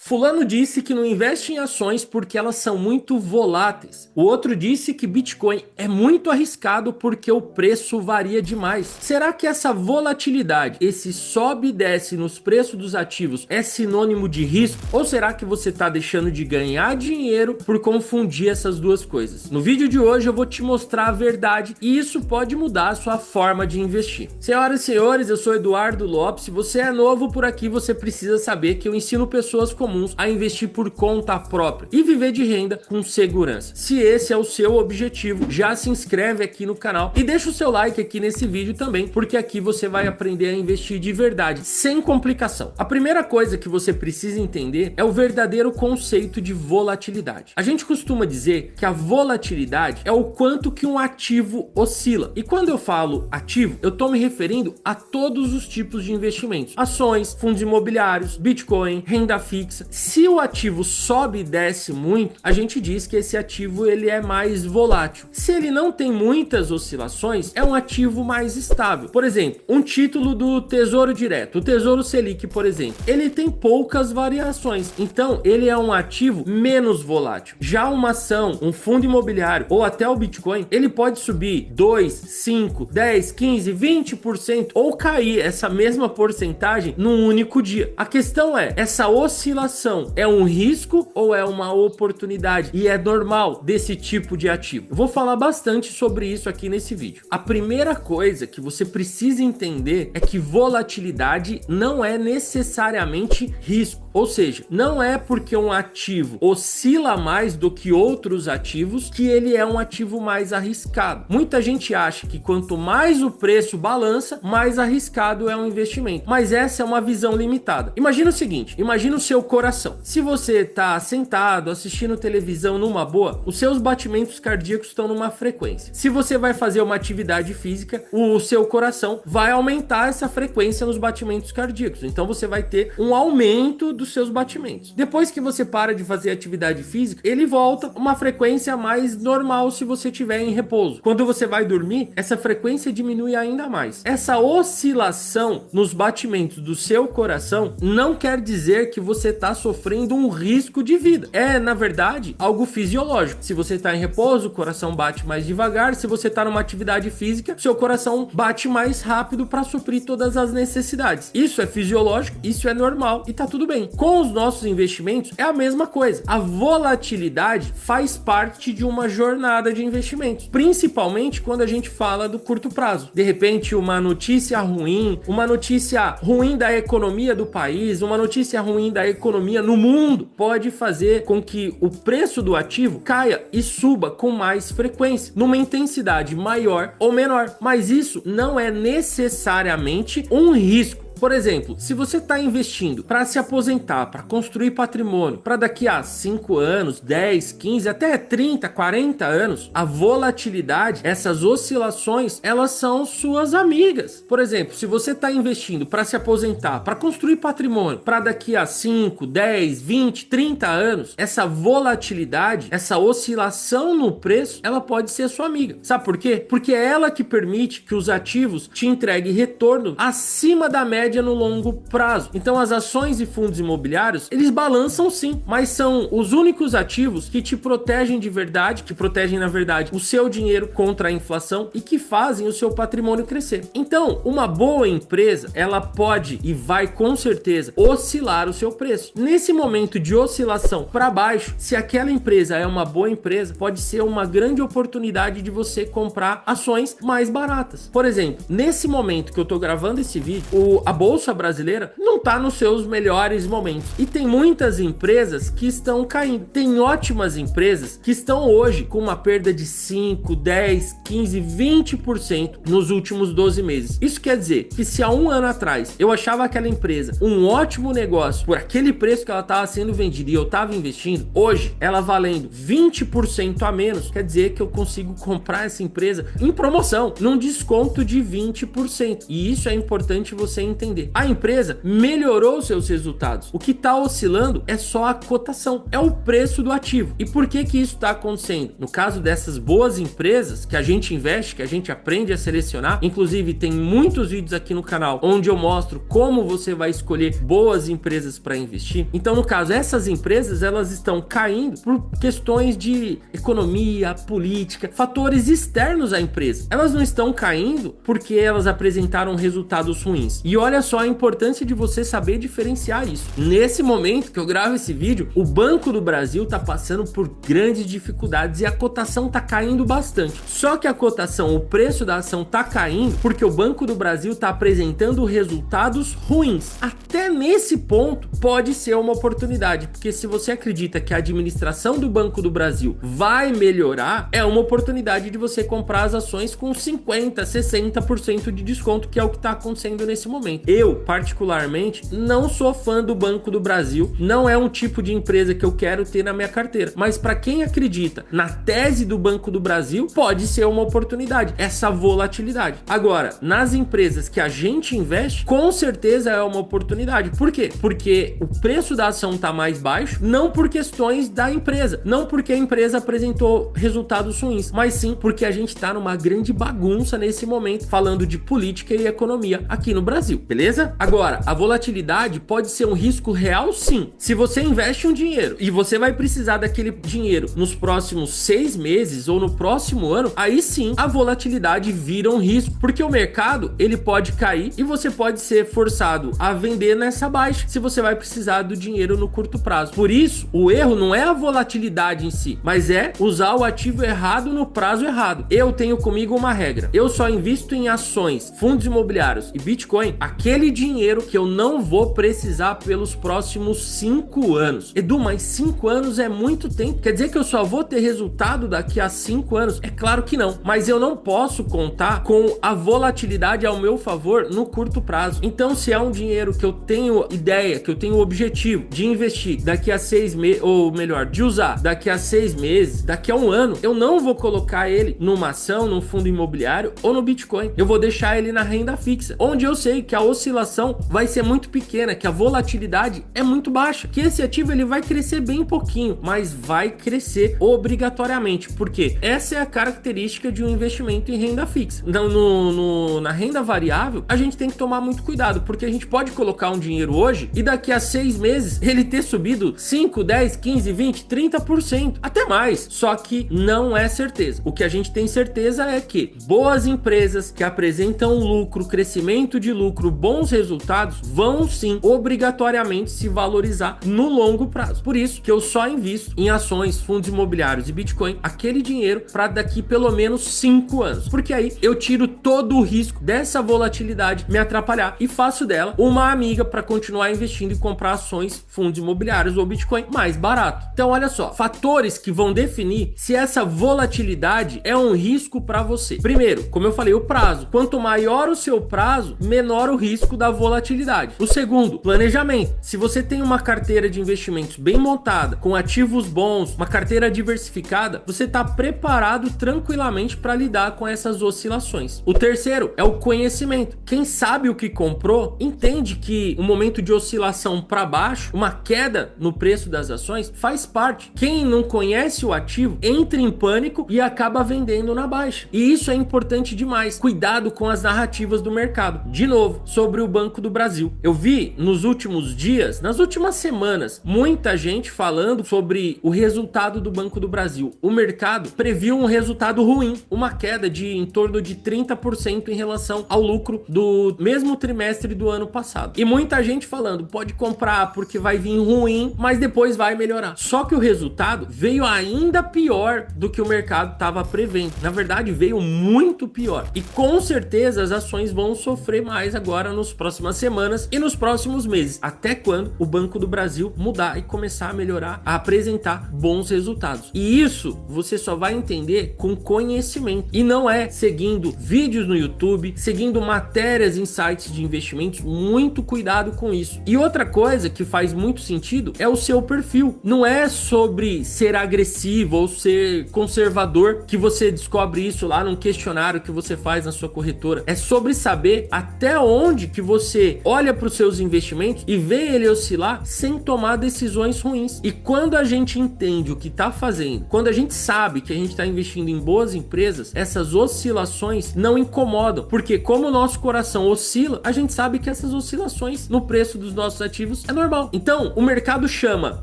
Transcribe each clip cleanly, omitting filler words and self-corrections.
Fulano disse que não investe em ações porque elas são muito voláteis. O outro disse que Bitcoin é muito arriscado porque o preço varia demais. Será que essa volatilidade, esse sobe e desce nos preços dos ativos é sinônimo de risco? Ou será que você está deixando de ganhar dinheiro por confundir essas duas coisas? No vídeo de hoje eu vou te mostrar a verdade e isso pode mudar a sua forma de investir. Senhoras e senhores, eu sou Eduardo Lopes. Se você é novo por aqui, você precisa saber que eu ensino pessoas comuns a investir por conta própria e viver de renda com segurança. Se esse é o seu objetivo, já se inscreve aqui no canal e deixa o seu like aqui nesse vídeo também, porque aqui você vai aprender a investir de verdade, sem complicação. A primeira coisa que você precisa entender é o verdadeiro conceito de volatilidade. A gente costuma dizer que a volatilidade é o quanto que um ativo oscila. E quando eu falo ativo, eu estou me referindo a todos os tipos de investimentos: ações, fundos imobiliários, Bitcoin, renda fixa. Se o ativo sobe e desce muito, a gente diz que esse ativo ele é mais volátil. Se ele não tem muitas oscilações, é um ativo mais estável. Por exemplo, um título do Tesouro Direto, o Tesouro Selic, por exemplo, ele tem poucas variações, então ele é um ativo menos volátil. Já uma ação, um fundo imobiliário ou até o Bitcoin, ele pode subir 2, 5, 10, 15, 20% ou cair essa mesma porcentagem num único dia. A questão é, essa oscilação é um risco ou é uma oportunidade? E é normal desse tipo de ativo. Eu vou falar bastante sobre isso aqui nesse vídeo. A primeira coisa que você precisa entender é que volatilidade não é necessariamente risco. Ou seja, não é porque um ativo oscila mais do que outros ativos que ele é um ativo mais arriscado. Muita gente acha que quanto mais o preço balança, mais arriscado é um investimento. Mas essa é uma visão limitada. Imagina o seguinte, imagina o seu coração. Se você está sentado assistindo televisão numa boa, os seus batimentos cardíacos estão numa frequência. Se você vai fazer uma atividade física, o seu coração vai aumentar essa frequência nos batimentos cardíacos. Então você vai ter um aumento dos seus batimentos. Depois que você para de fazer atividade física, ele volta a uma frequência mais normal se você estiver em repouso. Quando você vai dormir, essa frequência diminui ainda mais. Essa oscilação nos batimentos do seu coração não quer dizer que você está sofrendo um risco de vida. É, na verdade, algo fisiológico. Se você está em repouso, o coração bate mais devagar. Se você está numa atividade física, seu coração bate mais rápido para suprir todas as necessidades. Isso é fisiológico, isso é normal e tá tudo bem. Com os nossos investimentos é a mesma coisa. A volatilidade faz parte de uma jornada de investimentos, principalmente quando a gente fala do curto prazo. De repente, uma notícia ruim da economia do país, uma notícia ruim da economia no mundo pode fazer com que o preço do ativo caia e suba com mais frequência, numa intensidade maior ou menor. Mas isso não é necessariamente um risco. Por exemplo, se você está investindo para se aposentar, para construir patrimônio, para daqui a 5 anos, 10, 15, até 30, 40 anos, a volatilidade, essas oscilações, elas são suas amigas. Por exemplo, se você está investindo para se aposentar, para construir patrimônio, para daqui a 5, 10, 20, 30 anos, essa volatilidade, essa oscilação no preço, ela pode ser sua amiga. Sabe por quê? Porque é ela que permite que os ativos te entreguem retorno acima da média no longo prazo. Então as ações e fundos imobiliários, eles balançam sim, mas são os únicos ativos que te protegem de verdade, que protegem na verdade o seu dinheiro contra a inflação e que fazem o seu patrimônio crescer. Então, uma boa empresa, ela pode e vai com certeza oscilar o seu preço. Nesse momento de oscilação para baixo, se aquela empresa é uma boa empresa, pode ser uma grande oportunidade de você comprar ações mais baratas. Por exemplo, nesse momento que eu tô gravando esse vídeo, a bolsa brasileira não está nos seus melhores momentos e tem muitas empresas que estão caindo. Tem ótimas empresas que estão hoje com uma perda de 5, 10, 15, 20% nos últimos 12 meses. Isso quer dizer que se há um ano atrás eu achava aquela empresa um ótimo negócio por aquele preço que ela estava sendo vendida e eu estava investindo, hoje ela valendo 20% a menos, quer dizer que eu consigo comprar essa empresa em promoção, num desconto de 20%. E isso é importante você entender. entender. A empresa melhorou seus resultados. O que está oscilando é só a cotação, é o preço do ativo. E por que isso está acontecendo? No caso dessas boas empresas que a gente investe, que a gente aprende a selecionar, inclusive tem muitos vídeos aqui no canal onde eu mostro como você vai escolher boas empresas para investir. Então, no caso, essas empresas, elas estão caindo por questões de economia, política, fatores externos à empresa. Elas não estão caindo porque elas apresentaram resultados ruins. E olha só a importância de você saber diferenciar isso. Nesse momento que eu gravo esse vídeo, o Banco do Brasil está passando por grandes dificuldades e a cotação está caindo bastante. Só que a cotação, o preço da ação está caindo porque o Banco do Brasil está apresentando resultados ruins. Até nesse ponto pode ser uma oportunidade, porque se você acredita que a administração do Banco do Brasil vai melhorar, é uma oportunidade de você comprar as ações com 50%, 60% de desconto, que é o que está acontecendo nesse momento. Eu, particularmente, não sou fã do Banco do Brasil, não é um tipo de empresa que eu quero ter na minha carteira, mas para quem acredita na tese do Banco do Brasil, pode ser uma oportunidade, essa volatilidade. Agora, nas empresas que a gente investe, com certeza é uma oportunidade. Por quê? Porque o preço da ação está mais baixo, não por questões da empresa, não porque a empresa apresentou resultados ruins, mas sim porque a gente está numa grande bagunça nesse momento, falando de política e economia aqui no Brasil, beleza? Agora, a volatilidade pode ser um risco real, sim. Se você investe um dinheiro e você vai precisar daquele dinheiro nos próximos 6 meses ou no próximo ano, aí sim a volatilidade vira um risco, porque o mercado ele pode cair e você pode ser forçado a vender nessa baixa se você vai precisar do dinheiro no curto prazo. Por isso, o erro não é a volatilidade em si, mas é usar o ativo errado no prazo errado. Eu tenho comigo uma regra: eu só invisto em ações, fundos imobiliários e Bitcoin aquele dinheiro que eu não vou precisar pelos próximos 5 anos. Edu, mas 5 anos é muito tempo. Quer dizer que eu só vou ter resultado daqui a 5 anos? É claro que não, mas eu não posso contar com a volatilidade ao meu favor no curto prazo. Então, se é um dinheiro que eu tenho ideia, que eu tenho o objetivo de investir daqui a 6 meses, ou melhor, de usar daqui a 6 meses, daqui a 1 ano, eu não vou colocar ele numa ação, num fundo imobiliário ou no Bitcoin. Eu vou deixar ele na renda fixa, onde eu sei que a oscilação vai ser muito pequena, que a volatilidade é muito baixa, que esse ativo ele vai crescer bem pouquinho, mas vai crescer obrigatoriamente, porque essa é a característica de um investimento em renda fixa. Então, na renda variável, a gente tem que tomar muito cuidado, porque a gente pode colocar um dinheiro hoje e daqui a 6 meses ele ter subido 5, 10, 15, 20, 30%, até mais. Só que não é certeza. O que a gente tem certeza é que boas empresas que apresentam lucro, crescimento de lucro, bons resultados, vão sim obrigatoriamente se valorizar no longo prazo. Por isso que eu só invisto em ações, fundos imobiliários e Bitcoin aquele dinheiro para daqui pelo menos 5 anos, porque aí eu tiro todo o risco dessa volatilidade me atrapalhar e faço dela uma amiga para continuar investindo e comprar ações, fundos imobiliários ou Bitcoin mais barato. Então, olha só, fatores que vão definir se essa volatilidade é um risco para você. Primeiro, como eu falei, o prazo. Quanto maior o seu prazo, menor o risco da volatilidade. O segundo, planejamento. Se você tem uma carteira de investimentos bem montada, com ativos bons, uma carteira diversificada, você está preparado tranquilamente para lidar com essas oscilações. O terceiro é o conhecimento. Quem sabe o que comprou, entende que um momento de oscilação para baixo, uma queda no preço das ações, faz parte. Quem não conhece o ativo, entra em pânico e acaba vendendo na baixa. E isso é importante demais. Cuidado com as narrativas do mercado. De novo, sobre o Banco do Brasil. Eu vi nos últimos dias, nas últimas semanas, muita gente falando sobre o resultado do Banco do Brasil. O mercado previu um resultado ruim, uma queda de em torno de 30% em relação ao lucro do mesmo trimestre do ano passado. E muita gente falando, pode comprar porque vai vir ruim, mas depois vai melhorar. Só que o resultado veio ainda pior do que o mercado estava prevendo. Na verdade, veio muito pior. E com certeza as ações vão sofrer mais agora nas próximas semanas e nos próximos meses, até quando o Banco do Brasil mudar e começar a melhorar, a apresentar bons resultados. E isso você só vai entender com conhecimento. E não é seguindo vídeos no YouTube, seguindo matérias em sites de investimentos. Muito cuidado com isso. E outra coisa que faz muito sentido é o seu perfil. Não é sobre ser agressivo ou ser conservador que você descobre isso lá num questionário que você faz na sua corretora. É sobre saber até onde Onde que você olha para os seus investimentos e vê ele oscilar sem tomar decisões ruins. E quando a gente entende o que está fazendo, quando a gente sabe que a gente está investindo em boas empresas, essas oscilações não incomodam, porque como o nosso coração oscila, a gente sabe que essas oscilações no preço dos nossos ativos é normal. Então, o mercado chama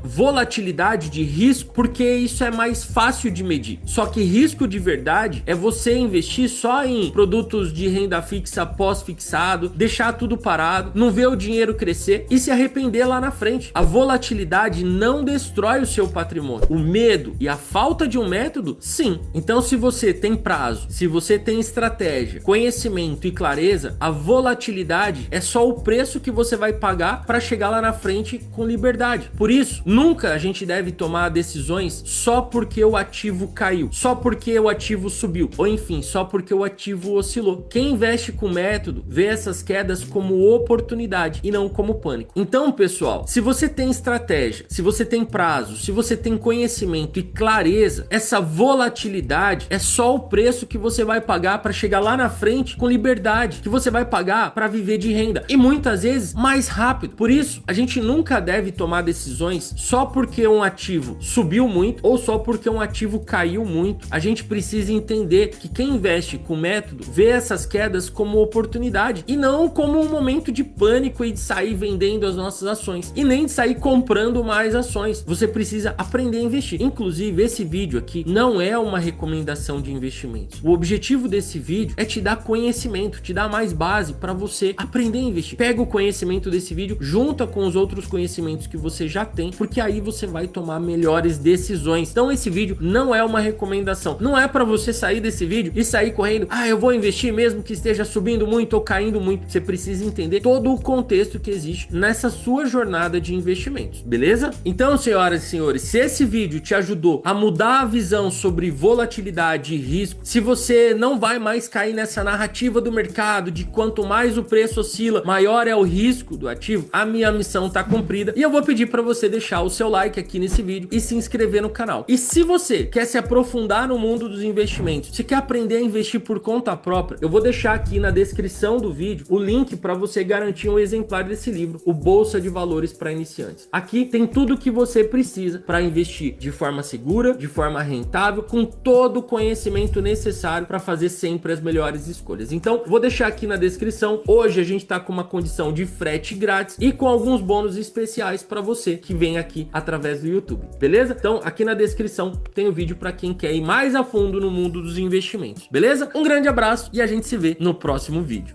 volatilidade de risco porque isso é mais fácil de medir. Só que risco de verdade é você investir só em produtos de renda fixa pós-fixado, deixar tudo parado, não ver o dinheiro crescer e se arrepender lá na frente. A volatilidade não destrói o seu patrimônio. O medo e a falta de um método, sim. Então, se você tem prazo, se você tem estratégia, conhecimento e clareza, a volatilidade é só o preço que você vai pagar para chegar lá na frente com liberdade. Por isso, nunca a gente deve tomar decisões só porque o ativo caiu, só porque o ativo subiu, ou enfim, só porque o ativo oscilou. Quem investe com método vê essas quedas como oportunidade e não como pânico. Então, pessoal, se você tem estratégia, se você tem prazo, se você tem conhecimento e clareza, essa volatilidade é só o preço que você vai pagar para chegar lá na frente com liberdade, que você vai pagar para viver de renda e muitas vezes mais rápido. Por isso, a gente nunca deve tomar decisões só porque um ativo subiu muito ou só porque um ativo caiu muito. A gente precisa entender que quem investe com método vê essas quedas como oportunidade e não como um momento de pânico e de sair vendendo as nossas ações e nem de sair comprando mais ações. Você precisa aprender a investir. Inclusive, esse vídeo aqui não é uma recomendação de investimentos. O objetivo desse vídeo é te dar conhecimento, te dar mais base para você aprender a investir. Pega o conhecimento desse vídeo, junta com os outros conhecimentos que você já tem, porque aí você vai tomar melhores decisões. Então esse vídeo não é uma recomendação. Não é para você sair desse vídeo e sair correndo, eu vou investir mesmo que esteja subindo muito ou caindo muito. Você precisa entender todo o contexto que existe nessa sua jornada de investimentos, beleza? Então, senhoras e senhores, se esse vídeo te ajudou a mudar a visão sobre volatilidade e risco, se você não vai mais cair nessa narrativa do mercado de quanto mais o preço oscila, maior é o risco do ativo, a minha missão tá cumprida e eu vou pedir para você deixar o seu like aqui nesse vídeo e se inscrever no canal. E se você quer se aprofundar no mundo dos investimentos, se quer aprender a investir por conta própria, eu vou deixar aqui na descrição do vídeo o link para você garantir um exemplar desse livro, o Bolsa de Valores para Iniciantes. Aqui tem tudo o que você precisa para investir de forma segura, de forma rentável, com todo o conhecimento necessário para fazer sempre as melhores escolhas. Então, vou deixar aqui na descrição. Hoje a gente está com uma condição de frete grátis e com alguns bônus especiais para você que vem aqui através do YouTube, beleza? Então, aqui na descrição tem o vídeo para quem quer ir mais a fundo no mundo dos investimentos, beleza? Um grande abraço e a gente se vê no próximo vídeo.